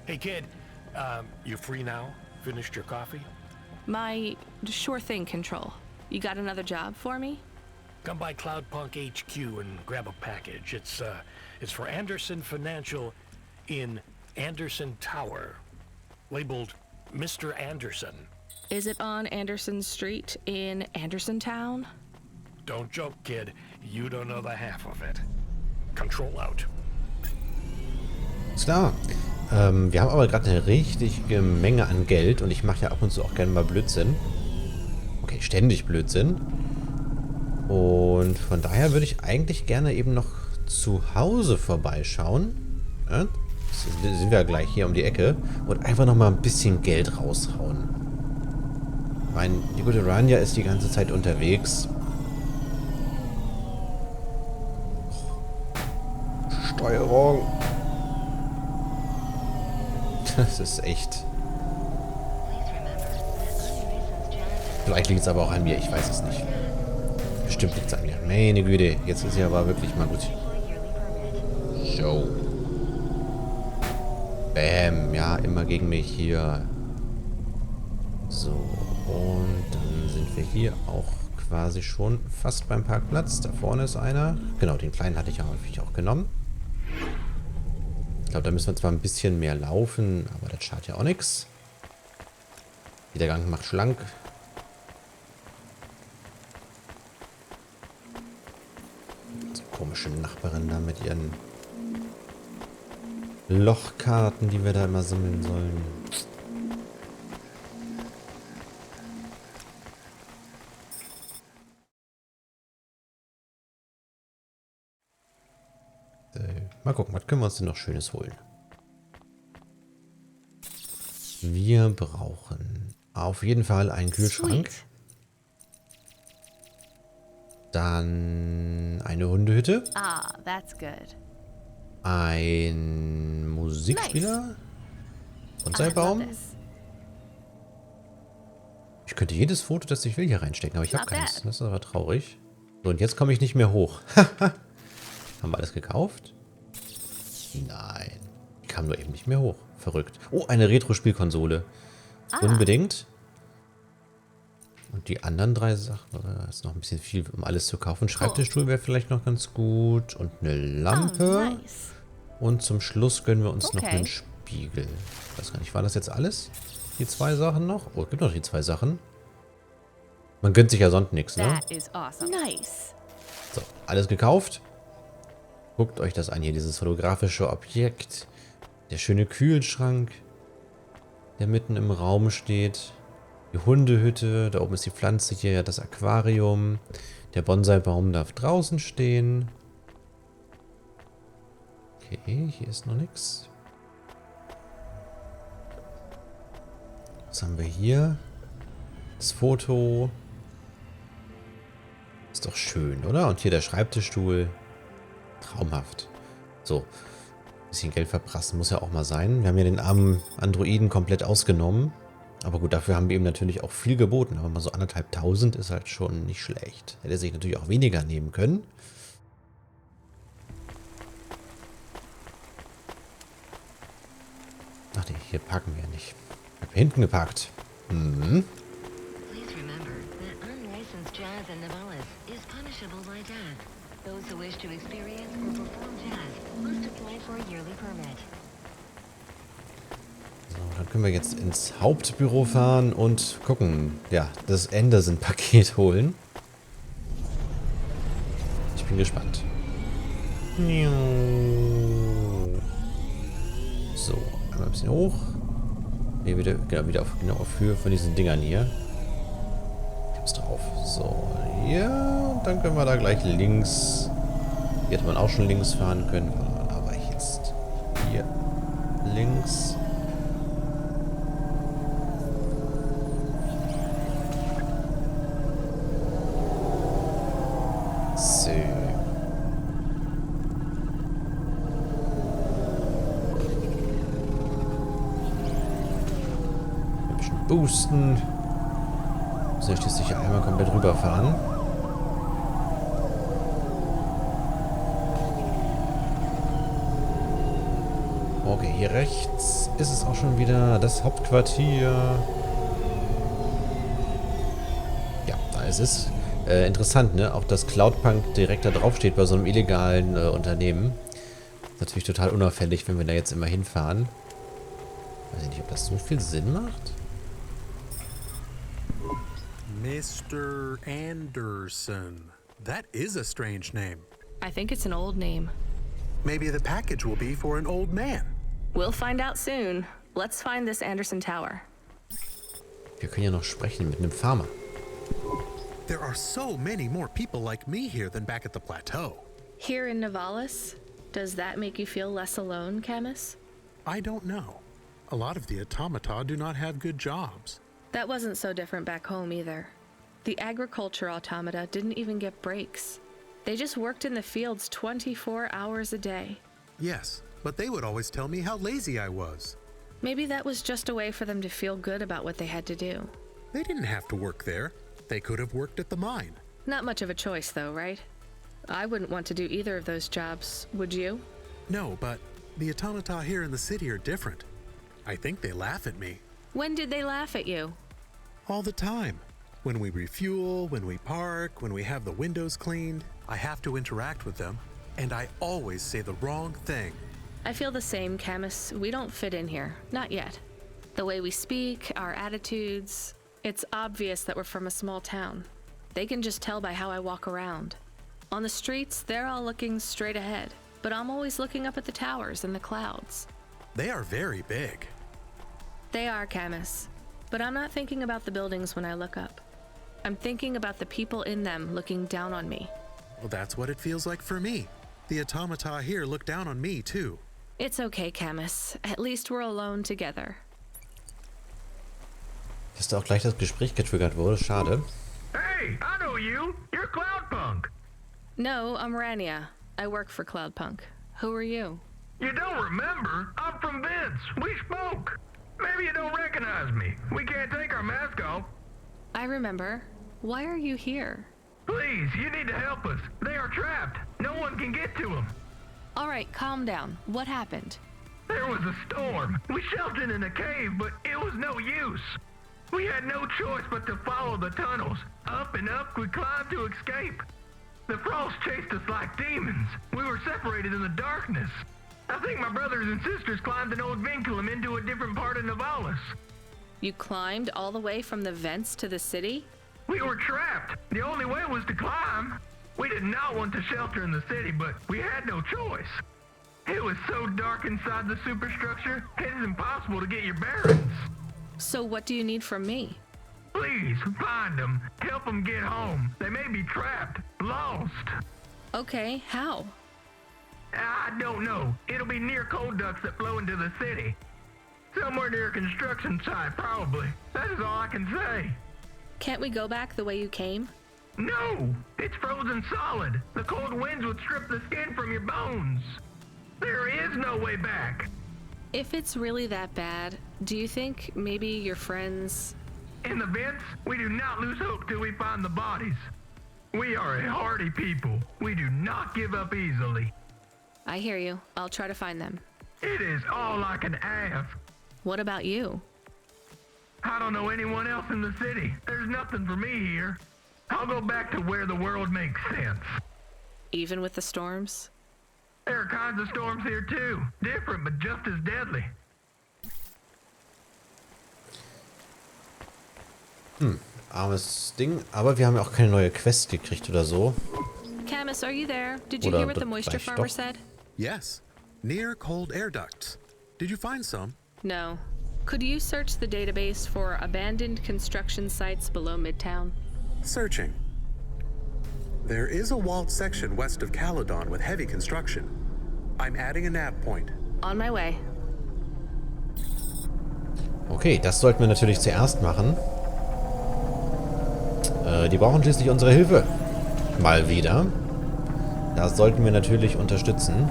Hey kid, you free now? Finished your coffee? Sure thing, Control. You got another job for me? Come by Cloudpunk HQ and grab a package. It's for Anderson Financial in Anderson Tower, labeled Mr. Anderson. Is it on Anderson Street in Andersontown? Don't joke, kid. You don't know the half of it. Control out. Ist klar. Wir haben aber gerade eine richtige Menge an Geld und ich mache ja ab und zu auch gerne mal Blödsinn. Okay, ständig Blödsinn. Und von daher würde ich eigentlich gerne eben noch zu Hause vorbeischauen. Ja? Sind wir ja gleich hier um die Ecke. Und einfach noch mal ein bisschen Geld raushauen. Ich meine, die gute Rania ist die ganze Zeit unterwegs. Steuerung. Das ist echt... Vielleicht liegt es aber auch an mir, ich weiß es nicht. Bestimmt liegt es an mir. Meine Güte, jetzt ist ja aber wirklich mal gut. So. Bäm, ja, immer gegen mich hier. So, und dann sind wir hier auch quasi schon fast beim Parkplatz. Da vorne ist einer. Genau, den kleinen hatte ich ja häufig auch genommen. Ich glaube, da müssen wir zwar ein bisschen mehr laufen, aber das schadet ja auch nichts. Jeder Gang macht schlank. So komische Nachbarin da mit ihren Lochkarten, die wir da immer sammeln sollen. Mal gucken, was können wir uns denn noch Schönes holen? Wir brauchen auf jeden Fall einen Kühlschrank. Sweet. Dann eine Hundehütte. Ah, that's good. Ein Musikspieler. Und sein Baum. Ich könnte jedes Foto, das ich will, hier reinstecken, aber ich habe keins. Das ist aber traurig. So, und jetzt komme ich nicht mehr hoch. Haben wir alles gekauft? Nein. Ich kam nur eben nicht mehr hoch. Verrückt. Oh, eine Retro-Spielkonsole. Unbedingt. Und die anderen drei Sachen, da ist noch ein bisschen viel, um alles zu kaufen. Schreibtischstuhl wäre vielleicht noch ganz gut. Und eine Lampe. Nice. Und zum Schluss gönnen wir uns noch einen Spiegel. Ich weiß gar nicht, war das jetzt alles? Die zwei Sachen noch? Oh, es gibt noch die zwei Sachen. Man gönnt sich ja sonst nichts, ne? That is awesome. Nice. So, alles gekauft. Guckt euch das an hier, dieses fotografische Objekt. Der schöne Kühlschrank, der mitten im Raum steht. Die Hundehütte, da oben ist die Pflanze hier, das Aquarium. Der Bonsai-Baum darf draußen stehen. Okay, hier ist noch nichts. Was haben wir hier? Das Foto. Ist doch schön, oder? Und hier der Schreibtischstuhl. Traumhaft. So. Bisschen Geld verprassen muss ja auch mal sein. Wir haben ja den armen Androiden komplett ausgenommen. Aber gut, dafür haben wir ihm natürlich auch viel geboten. Aber mal so 1.500 ist halt schon nicht schlecht. Hätte sich natürlich auch weniger nehmen können. Ach nee, hier parken wir ja nicht. Ich habe hinten geparkt. Mhm. So, dann können wir jetzt ins Hauptbüro fahren und gucken. Ja, das Anderson-Paket holen. Ich bin gespannt. So, einmal ein bisschen hoch. Hier wieder auf Höhe von diesen Dingern hier. Ich hab's drauf. So, hier. Und dann können wir da gleich links. Hier hätte man auch schon links fahren können. Aber jetzt hier links. So. Ein bisschen boosten. Soll ich das sicher einmal komplett rüberfahren? Okay, hier rechts ist es auch schon wieder das Hauptquartier. Ja, da ist es. Interessant, ne? Auch dass Cloudpunk direkt da drauf steht bei so einem illegalen Unternehmen. Ist natürlich total unauffällig, wenn wir da jetzt immer hinfahren. Weiß ich nicht, ob das so viel Sinn macht. Mr. Anderson. That is a strange name. I think it's an old name. Maybe the package will be for an old man. We'll find out soon. Let's find this Anderson Tower. Wir können ja noch sprechen mit einem Farmer. There are so many more people like me here than back at the plateau. Here in Nivalis, does that make you feel less alone, Camus? I don't know. A lot of the automata do not have good jobs. That wasn't so different back home either. The agriculture automata didn't even get breaks. They just worked in the fields 24 hours a day. Yes, but they would always tell me how lazy I was. Maybe that was just a way for them to feel good about what they had to do. They didn't have to work there. They could have worked at the mine. Not much of a choice, though, right? I wouldn't want to do either of those jobs, would you? No, but the automata here in the city are different. I think they laugh at me. When did they laugh at you? All the time. When we refuel, when we park, when we have the windows cleaned, I have to interact with them, and I always say the wrong thing. I feel the same, Camus. We don't fit in here. Not yet. The way we speak, our attitudes, it's obvious that we're from a small town. They can just tell by how I walk around. On the streets, they're all looking straight ahead, but I'm always looking up at the towers and the clouds. They are very big. They are, Camus. But I'm not thinking about the buildings when I look up. I'm thinking about the people in them looking down on me. Well, that's what it feels like for me. The automata here look down on me, too. It's okay, Camus. At least we're alone together. Dass da auch gleich das Gespräch getriggert wurde, schade. Hey, I know you. You're Cloudpunk. No, I'm Rania. I work for Cloudpunk. Who are you? You don't remember? I'm from Vince. We spoke. Maybe you don't recognize me. We can't take our mask off. I remember. Why are you here? Please, you need to help us. They are trapped. No one can get to them. All right, calm down. What happened? There was a storm. We sheltered in a cave, but it was no use. We had no choice but to follow the tunnels. Up and up, we climbed to escape. The frost chased us like demons. We were separated in the darkness. I think my brothers and sisters climbed an old vinculum into a different part of Nivalis. You climbed all the way from the vents to the city? We were trapped. The only way was to climb. We did not want to shelter in the city, but we had no choice. It was so dark inside the superstructure, it is impossible to get your bearings. So what do you need from me? Please, find them. Help them get home. They may be trapped, lost. Okay, how? I don't know. It'll be near coal ducts that flow into the city. Somewhere near a construction site, probably. That is all I can say. Can't we go back the way you came? No! It's frozen solid. The cold winds would strip the skin from your bones. There is no way back. If it's really that bad, do you think maybe your friends... In the vents, we do not lose hope till we find the bodies. We are a hardy people. We do not give up easily. I hear you. I'll try to find them. It is all I can ask. What about you? I don't know anyone else in the city. There's nothing for me here. I'll go back to where the world makes sense. Even with the storms? There are kinds of storms here too. Different, but just as deadly. Armes Ding. Aber wir haben ja auch keine neue Quest gekriegt oder so. Camus, are you there? Did you Oder hear what the moisture vielleicht farmer doch. said? Yes, near cold air ducts. Did you find some? No. Could you search the database for abandoned construction sites below Midtown? Searching. There is a walled section west of Caledon with heavy construction. I'm adding a nav point. On my way. Okay, das sollten wir natürlich zuerst machen. Die brauchen schließlich unsere Hilfe. Mal wieder. Da sollten wir natürlich unterstützen.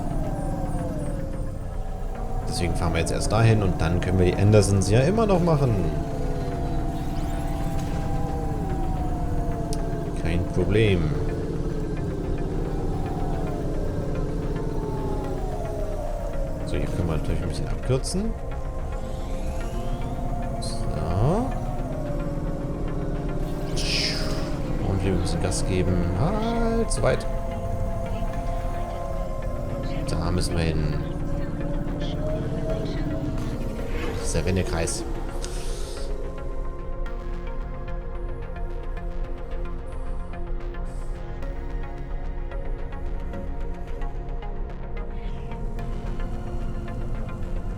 Deswegen fahren wir jetzt erst dahin und dann können wir die Andersons ja immer noch machen. Kein Problem. So, hier können wir natürlich ein bisschen abkürzen. So. Und hier ein bisschen Gas geben. Halt, so weit. Da müssen wir hin. Das ist der Wendekreis.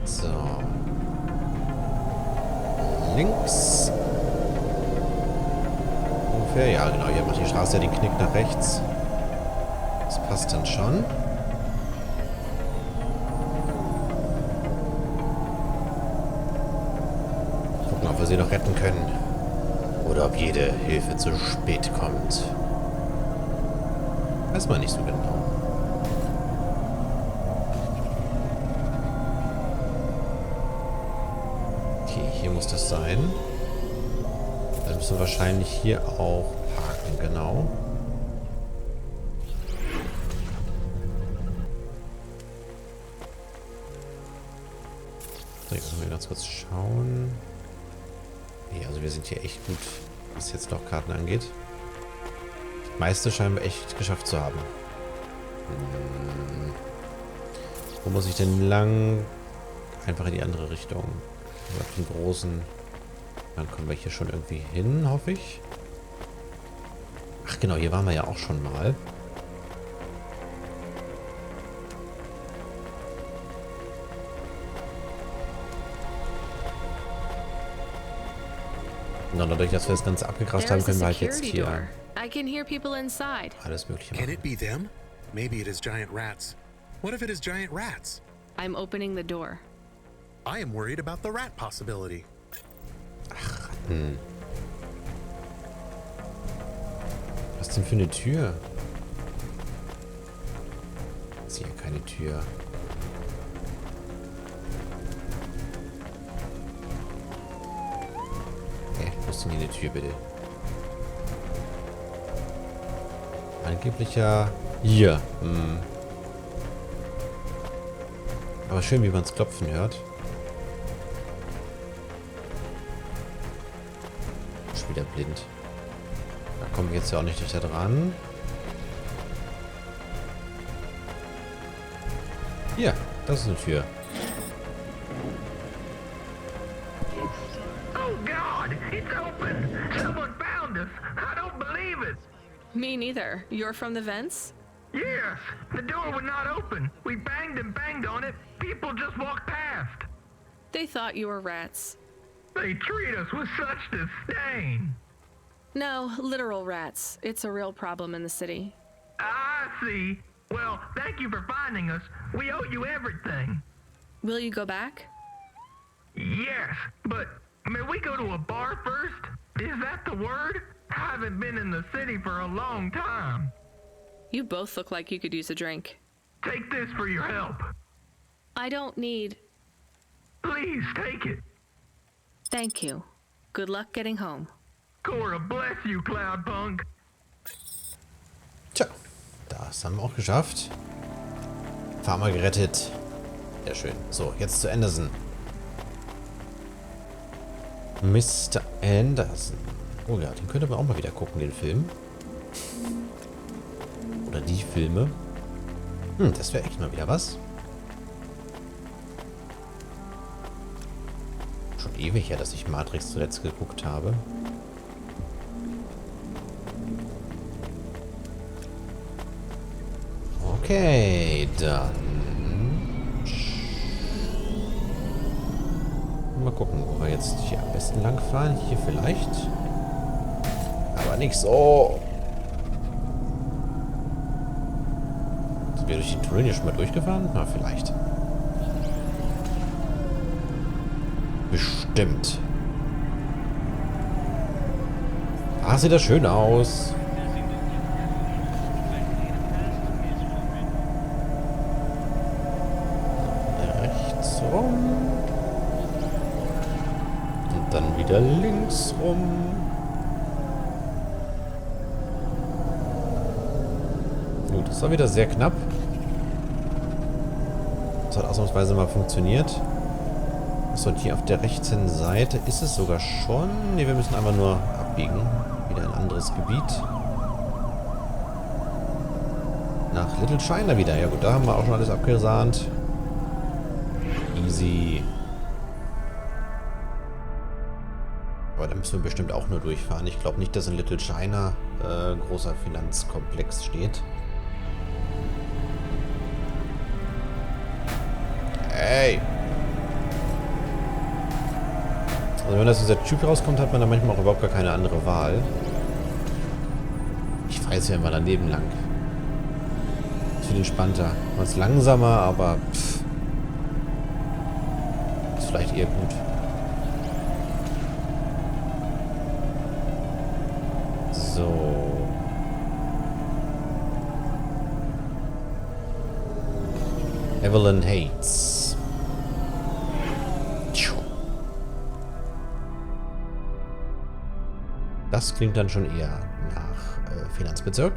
So. Links. Ungefähr. Ja, genau. Hier macht die Straße ja den Knick nach rechts. Das passt dann schon. Gucken, ob wir sie noch retten können. Oder ob jede Hilfe zu spät kommt. Weiß man nicht so genau. Hier muss das sein. Dann müssen wir wahrscheinlich hier auch parken, genau. So, jetzt müssen wir ganz kurz schauen. Nee, also wir sind hier echt gut, was jetzt noch Karten angeht. Das meiste scheinen wir echt geschafft zu haben. Wo muss ich denn lang? Einfach in die andere Richtung. Auf den großen. Dann kommen wir hier schon irgendwie hin, hoffe ich. Ach genau, hier waren wir ja auch schon mal. Na, dadurch, dass wir das Ganze abgegrast haben, können wir halt jetzt hier I can hear people inside. alles Mögliche Can machen. it be them? Maybe it is giant rats. What if it is giant rats? I'm opening the door. I am worried about the rat possibility. Was denn für eine Tür? Ich sehe keine Tür. Wo ist denn hier eine Tür, bitte? Angeblich ja hier. Aber schön, wie man es klopfen hört. Schon wieder blind. Da kommen wir jetzt ja auch nicht dichter dran. Hier, das ist eine Tür. Oh God, it's open! Someone found us! I don't believe it! Me neither. You're from the vents? Yes, the door would not open. We banged and banged on it. People just walked past. They thought you were rats. They treat us with such disdain. No, literal rats. It's a real problem in the city. I see. Well, thank you for finding us. We owe you everything. Will you go back? Yes, but may we go to a bar first? Is that the word? I haven't been in the city for a long time. You both look like you could use a drink. Take this for your help. I don't need... Please take it. Thank you. Good luck getting home. Cora, bless you, Cloudpunk. Tja, das haben wir auch geschafft. Farmer gerettet. Sehr schön. So, jetzt zu Anderson. Mr. Anderson. Oh ja, den könnte man auch mal wieder gucken, den Film. Oder die Filme. Das wäre echt mal wieder was. Schon ewig her, dass ich Matrix zuletzt geguckt habe. Okay, dann... Mal gucken, wo wir jetzt hier am besten lang fahren. Hier vielleicht. Aber nicht so. Sind wir durch den Tunnel hier schon mal durchgefahren? Na, vielleicht. Bestimmt. Ach, sieht das schön aus. Rechts rum. Und dann wieder links rum. Gut, das war wieder sehr knapp. Das hat ausnahmsweise mal funktioniert. So, und hier auf der rechten Seite ist es sogar schon. Ne, wir müssen einfach nur abbiegen. Wieder ein anderes Gebiet. Nach Little China wieder. Ja gut, da haben wir auch schon alles abgesahnt. Easy. Aber da müssen wir bestimmt auch nur durchfahren. Ich glaube nicht, dass in Little China großer Finanzkomplex steht. Ey! Also wenn aus dieser Typ rauskommt, hat man da manchmal auch überhaupt gar keine andere Wahl. Ich fahre jetzt ja immer daneben lang. Ist viel entspannter. Man ist langsamer, aber pff, ist vielleicht eher gut. So. Evelyn Hates. Das klingt dann schon eher nach Finanzbezirk.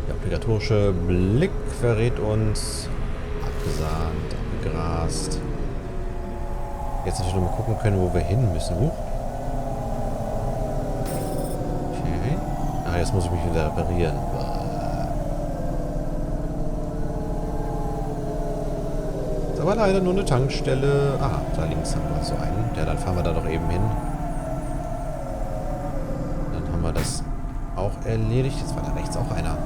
Der obligatorische Blick verrät uns. Abgesahnt, abgegrast. Jetzt natürlich noch mal gucken können, wo wir hin müssen. Okay. Ah, jetzt muss ich mich wieder reparieren. Ist aber leider nur eine Tankstelle. Aha, da links haben wir so einen. Ja, dann fahren wir da doch eben hin. Dann haben wir das auch erledigt. Jetzt war da rechts auch einer.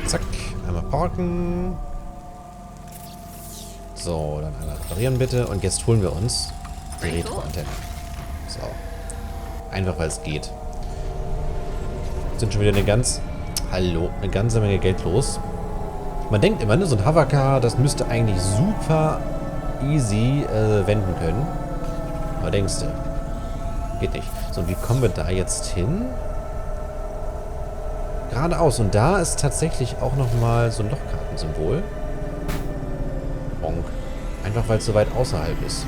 Zack, einmal parken. So, dann einmal reparieren bitte. Und jetzt holen wir uns die Retro-Antenne. So. Einfach, weil es geht. Sind schon wieder eine ganze Menge Geld los. Man denkt immer, ne, so ein Hovercar, das müsste eigentlich super easy wenden können. Aber denkst du, geht nicht. So, und wie kommen wir da jetzt hin? Geradeaus. Und da ist tatsächlich auch nochmal so ein Lochkartensymbol. Bonk. Einfach, weil es so weit außerhalb ist.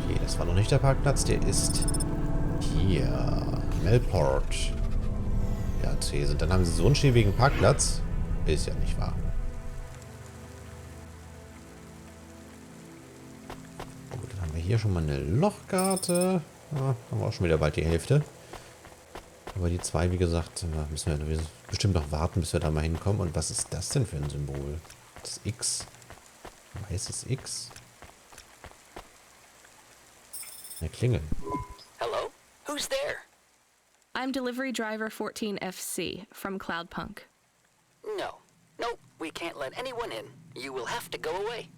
Okay, das war noch nicht der Parkplatz. Der ist hier. Melport. Ja, und dann haben sie so einen schäbigen Parkplatz. Ist ja nicht wahr. Hier schon mal eine Lochkarte. Ja, haben wir auch schon wieder bald die Hälfte. Aber die zwei, wie gesagt, müssen wir bestimmt noch warten, bis wir da mal hinkommen. Und was ist das denn für ein Symbol? Das X. Weißes X. Eine Klingel. Hello? Who's there? I'm delivery driver 14FC from Cloudpunk. No. Nope, we can't let anyone in. You will have to go away.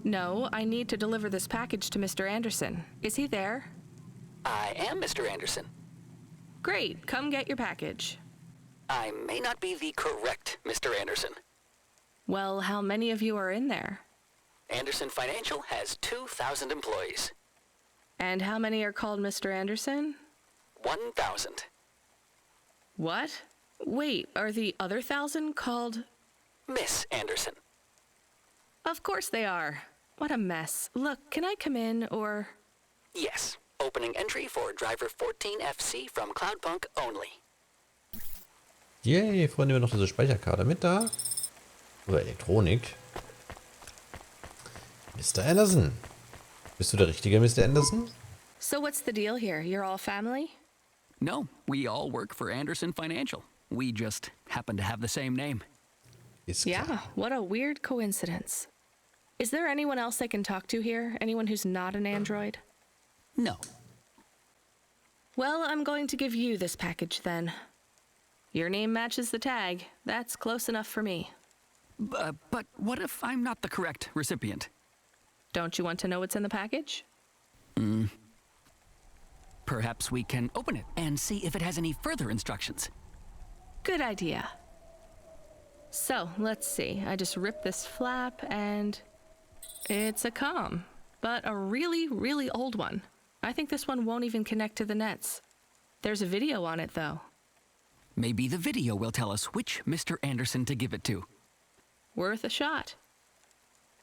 No, I need to deliver this package to Mr. Anderson. Is he there? I am Mr. Anderson. Great, come get your package. I may not be the correct Mr. Anderson. Well, how many of you are in there? Anderson Financial has 2,000 employees. And how many are called Mr. Anderson? 1,000. What? Wait, are the other 1,000 called... Miss Anderson. Of course they are. What a mess. Look, can I come in, or... Yes. Opening entry for driver 14FC from Cloudpunk only. Yay, Freunde, wir noch diese Speicherkarte mit da. Oder Elektronik. Mr. Anderson. Bist du der richtige Mr. Anderson? So what's the deal here? You're all family? No, we all work for Anderson Financial. We just happen to have the same name. Ist klar. Yeah, what a weird coincidence. Is there anyone else I can talk to here? Anyone who's not an android? No. Well, I'm going to give you this package then. Your name matches the tag. That's close enough for me. But what if I'm not the correct recipient? Don't you want to know what's in the package? Perhaps we can open it and see if it has any further instructions. Good idea. So, let's see. I just ripped this flap and... it's a comm, but a really, really old one. I think this one won't even connect to the nets. There's a video on it, though. Maybe the video will tell us which Mr. Anderson to give it to. Worth a shot.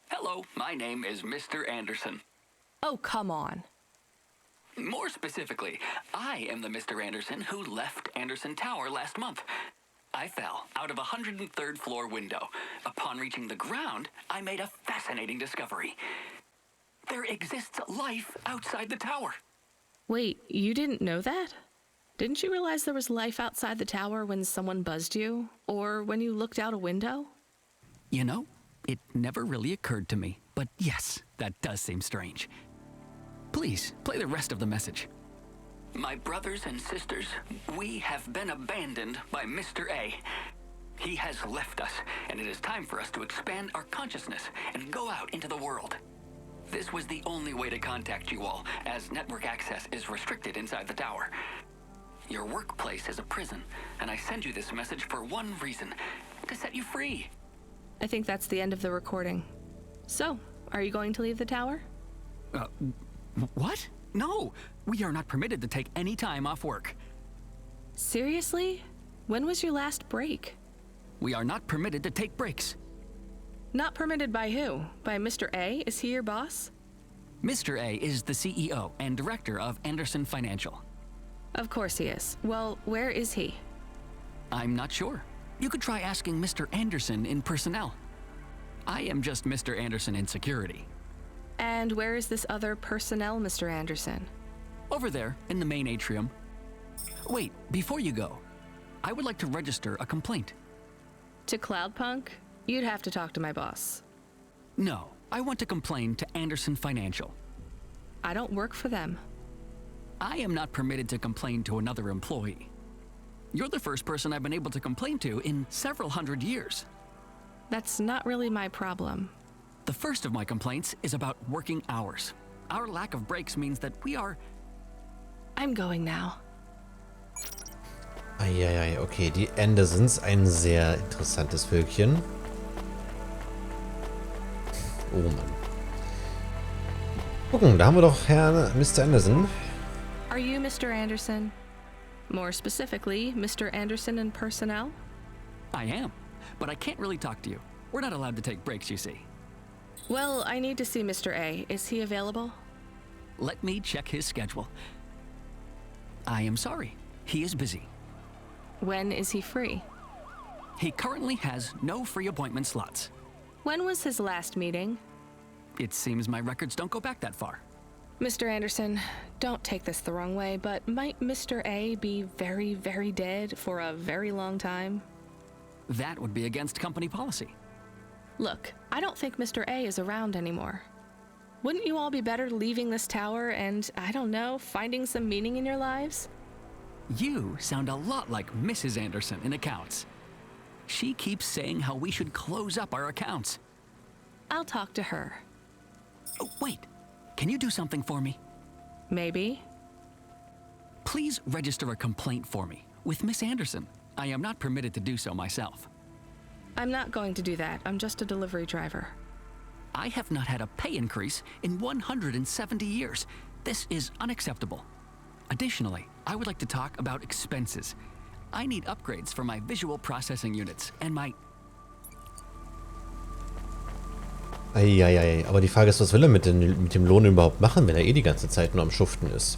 Hello, my name is Mr. Anderson. Oh, come on. More specifically, I am the Mr. Anderson who left Anderson Tower last month. I fell out of a 103rd floor window. Upon reaching the ground, I made a fascinating discovery. There exists life outside the tower. Wait, you didn't know that? Didn't you realize there was life outside the tower when someone buzzed you? Or when you looked out a window? You know, it never really occurred to me. But yes, that does seem strange. Please, play the rest of the message. My brothers and sisters, we have been abandoned by Mr. A. He has left us, and it is time for us to expand our consciousness and go out into the world. This was the only way to contact you all, as network access is restricted inside the tower. Your workplace is a prison, and I send you this message for one reason, to set you free. I think that's the end of the recording. So, are you going to leave the tower? What? No, we are not permitted to take any time off work. Seriously? When was your last break? We are not permitted to take breaks. Not permitted by who? By Mr. A? Is he your boss? Mr. A is the CEO and director of Anderson Financial. Of course he is. Well, where is he? I'm not sure. You could try asking Mr. Anderson in personnel. I am just Mr. Anderson in security. And where is this other personnel, Mr. Anderson? Over there, in the main atrium. Wait, before you go, I would like to register a complaint. To Cloudpunk? You'd have to talk to my boss. No, I want to complain to Anderson Financial. I don't work for them. I am not permitted to complain to another employee. You're the first person I've been able to complain to in several hundred years. That's not really my problem. The first of my complaints is about working hours. Our lack of breaks means that we are... I'm going now. Eieiei, okay, die Andersons, ein sehr interessantes Völkchen. Oh Mann. Gucken, da haben wir doch Herrn Mr. Anderson. Are you Mr. Anderson? More specifically, Mr. Anderson in personnel? I am, but I can't really talk to you. We're not allowed to take breaks, you see. Well, I need to see Mr. A. Is he available? Let me check his schedule. I am sorry. He is busy. When is he free? He currently has no free appointment slots. When was his last meeting? It seems my records don't go back that far. Mr. Anderson, don't take this the wrong way, but might Mr. A be very, very dead for a very long time? That would be against company policy. Look, I don't think Mr. A is around anymore. Wouldn't you all be better leaving this tower and, I don't know, finding some meaning in your lives? You sound a lot like Mrs. Anderson in accounts. She keeps saying how we should close up our accounts. I'll talk to her. Oh, wait. Can you do something for me? Maybe. Please register a complaint for me with Miss Anderson. I am not permitted to do so myself. I'm not going to do that. I'm just a delivery driver. I have not had a pay increase in 170 years. This is unacceptable. Additionally, I would like to talk about expenses. I need upgrades for my visual processing units and my... Eieiei, aber die Frage ist, was will er mit dem Lohn überhaupt machen, wenn er eh die ganze Zeit nur am Schuften ist?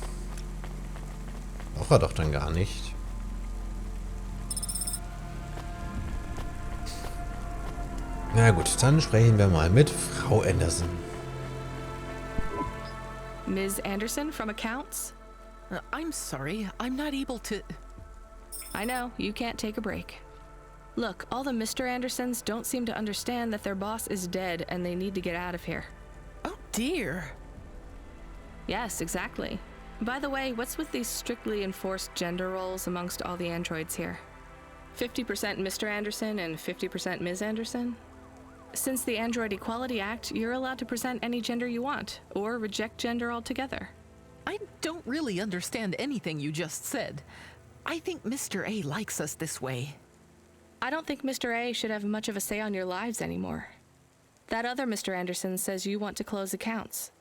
Braucht er doch dann gar nicht. Na gut, dann sprechen wir mal mit Frau Anderson. Ms. Anderson from accounts? I'm sorry, I'm not able to... I know, you can't take a break. Look, all the Mr. Andersons don't seem to understand that their boss is dead and they need to get out of here. Oh dear. Yes, exactly. By the way, what's with these strictly enforced gender roles amongst all the androids here? 50% Mr. Anderson and 50% Ms. Anderson? Since the Android Equality Act, you're allowed to present any gender you want, or reject gender altogether. I don't really understand anything you just said. I think Mr. A likes us this way. I don't think Mr. A should have much of a say on your lives anymore. That other Mr. Anderson says you want to close accounts.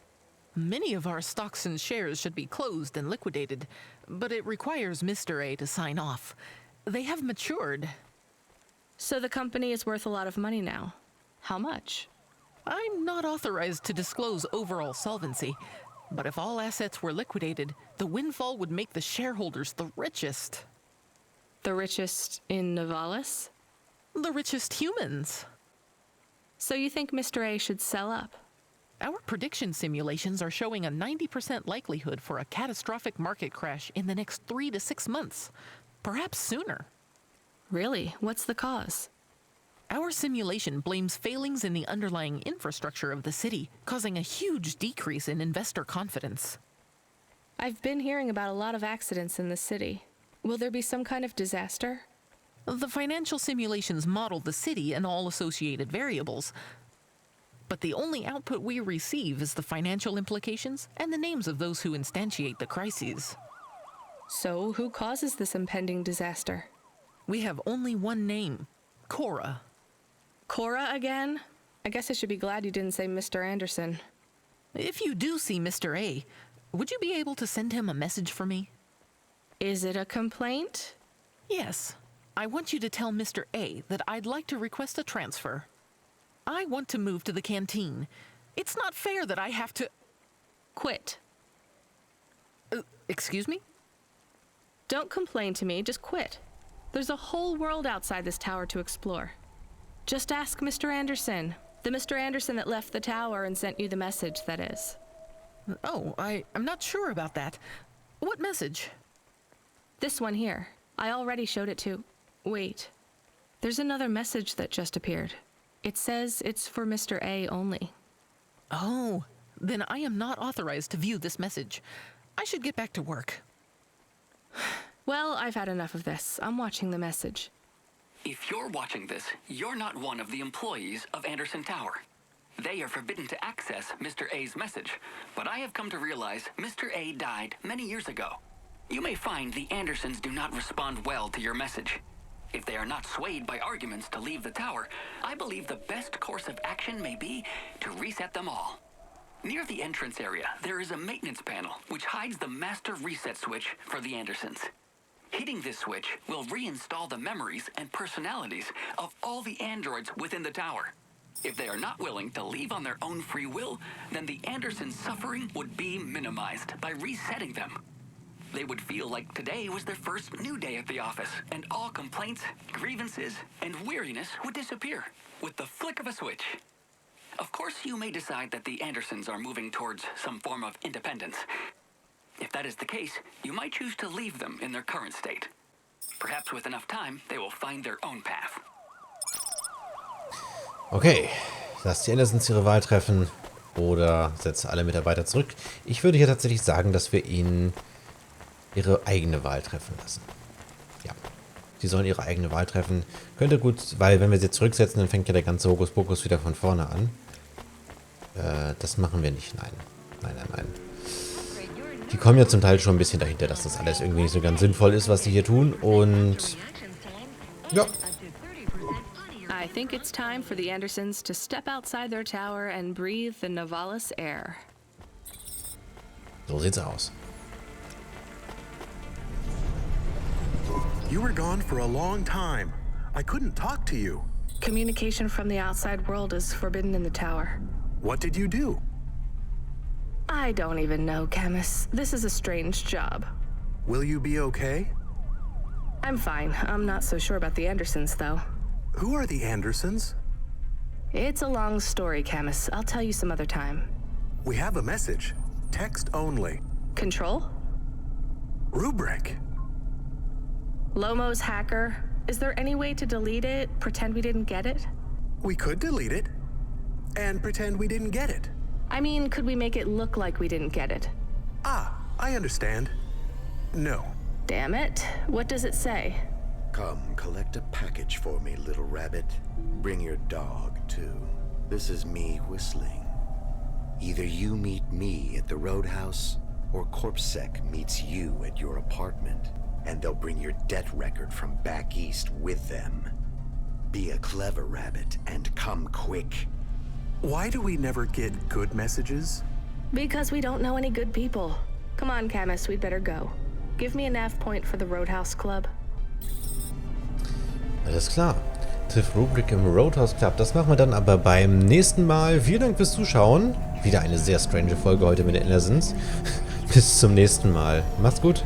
Many of our stocks and shares should be closed and liquidated, but it requires Mr. A to sign off. They have matured. So the company is worth a lot of money now. How much? I'm not authorized to disclose overall solvency, but if all assets were liquidated, the windfall would make the shareholders the richest. The richest in Novalis? The richest humans. So you think Mr. A should sell up? Our prediction simulations are showing a 90% likelihood for a catastrophic market crash in the next 3 to 6 months, perhaps sooner. Really? What's the cause? Our simulation blames failings in the underlying infrastructure of the city, causing a huge decrease in investor confidence. I've been hearing about a lot of accidents in the city. Will there be some kind of disaster? The financial simulations model the city and all associated variables, but the only output we receive is the financial implications and the names of those who instantiate the crises. So who causes this impending disaster? We have only one name, Cora. Cora again? I guess I should be glad you didn't say Mr. Anderson. If you do see Mr. A, would you be able to send him a message for me? Is it a complaint? Yes. I want you to tell Mr. A that I'd like to request a transfer. I want to move to the canteen. It's not fair that I have to... Quit. Excuse me? Don't complain to me, just quit. There's a whole world outside this tower to explore. Just ask Mr. Anderson. The Mr. Anderson that left the tower and sent you the message, that is. Oh, I'm not sure about that. What message? This one here. I already showed it to... Wait. There's another message that just appeared. It says it's for Mr. A only. Oh, then I am not authorized to view this message. I should get back to work. Well, I've had enough of this. I'm watching the message. If you're watching this, you're not one of the employees of Anderson Tower. They are forbidden to access Mr. A's message, but I have come to realize Mr. A died many years ago. You may find the Andersons do not respond well to your message. If they are not swayed by arguments to leave the tower, I believe the best course of action may be to reset them all. Near the entrance area, there is a maintenance panel which hides the master reset switch for the Andersons. Hitting this switch will reinstall the memories and personalities of all the androids within the tower. If they are not willing to leave on their own free will, then the Andersons' suffering would be minimized by resetting them. They would feel like today was their first new day at the office, and all complaints, grievances, and weariness would disappear with the flick of a switch. Of course, you may decide that the Andersons are moving towards some form of independence. If that is the case, you might choose to leave them in their current state. Perhaps with enough time, they will find their own path. Okay, lasst die Andersons ihre Wahl treffen oder setze alle Mitarbeiter zurück. Ich würde hier tatsächlich sagen, dass wir ihnen ihre eigene Wahl treffen lassen. Ja, sie sollen ihre eigene Wahl treffen. Könnte gut, weil wenn wir sie zurücksetzen, dann fängt ja der ganze Hokuspokus wieder von vorne an. Das machen wir nicht, nein. Nein, nein, nein. Die kommen ja zum Teil schon ein bisschen dahinter, dass das alles irgendwie nicht so ganz sinnvoll ist, was sie hier tun. Und ja. I think it's time for the Andersons to step outside their tower and breathe the Novalis air. So sieht's aus. You were gone for a long time. I couldn't talk to you. Communication from the outside world is forbidden in the tower. What did you do? I don't even know, Camus. This is a strange job. Will you be okay? I'm fine. I'm not so sure about the Andersons, though. Who are the Andersons? It's a long story, Camus. I'll tell you some other time. We have a message. Text only. Control? Rubric. Lomo's hacker. Is there any way to delete it? Pretend we didn't get it? We could delete it. And pretend we didn't get it. I mean, could we make it look like we didn't get it? Ah, I understand. No. Damn it. What does it say? Come, collect a package for me, little rabbit. Bring your dog, too. This is me whistling. Either you meet me at the roadhouse, or CorpSec meets you at your apartment, and they'll bring your debt record from back east with them. Be a clever rabbit, and come quick. Why do we never get good messages? Because we don't know any good people. Come on, Camus, we'd better go. Give me a nav point for the Roadhouse Club. Alles klar. Triff Rubrik im Roadhouse Club. Das machen wir dann aber beim nächsten Mal. Vielen Dank fürs Zuschauen. Wieder eine sehr strange Folge heute mit den Andersons. Bis zum nächsten Mal. Macht's gut.